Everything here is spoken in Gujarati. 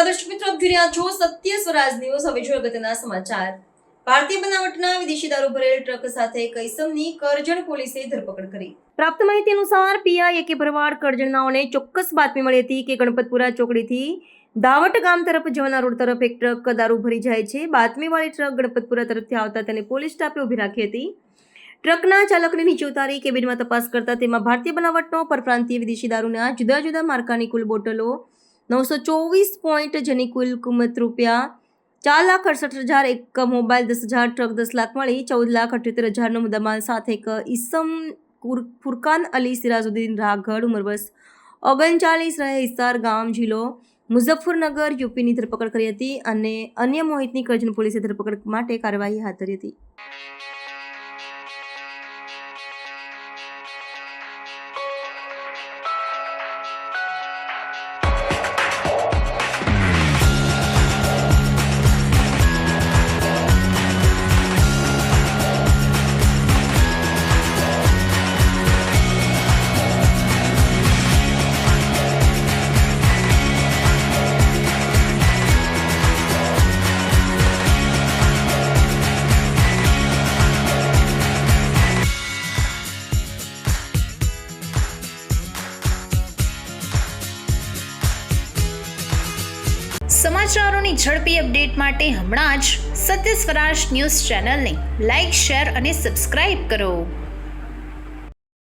નમસ્કાર દર્શક મિત્રો, આપ જોઈ રહ્યા છો સત્ય સ્વરાજ ન્યૂઝ। હવે જોઈએ અગત્યના સમાચાર। ભારતીય બનાવટના વિદેશી દારૂ ભરેલ ટ્રક સાથે એક ઈસમની કરજણ પોલીસે ધરપકડ કરી। પ્રાપ્ત માહિતી અનુસાર પીઆઈ એકે ભરવાડ કરજણનાઓને ચોક્કસ બાતમી મળી હતી કે ગણપતપુરા ચોકડીથી દાવટ ગામ તરફ જવાના રોડ તરફ એક ટ્રક દારૂ ભરી જાય છે। બાતમીવાળી ટ્રક ગણપતપુરા તરફથી આવતા તેને પોલીસ સ્ટાફે ઊભી રાખી હતી। ટ્રકના ચાલકને નીચે ઉતારી કેબિનમાં તપાસ કરતા તેમાં ભારતીય બનાવટનો પરપ્રાંતીય વિદેશી દારૂના જુદા જુદા માર્કાની કુલ બોટલો 924 પોઈન્ટ, જેની કુલ કિંમત ₹4,68,000, એક મોબાઈલ 10,000, ટ્રક 10 લાખ મળી 14,78,000નો મુદ્દામાલ સાથે એક ઈસમ ફુરકાન અલી સિરાજુદ્દીન રાઘડ ઉંમર વર્ષ 39 રહે હિસાર ગામ જિલ્લો મુઝફ્ફરનગર યુપીની ધરપકડ કરી હતી અને અન્ય મોહિતની કરજણ પોલીસે ધરપકડ માટે કાર્યવાહી હાથ ધરી હતી। સમાચારોની ઝડપી અપડેટ માટે હમણાં જ સત્ય સ્વરાજ ન્યૂઝ ચેનલને લાઇક, શેર અને સબસ્ક્રાઇબ કરો।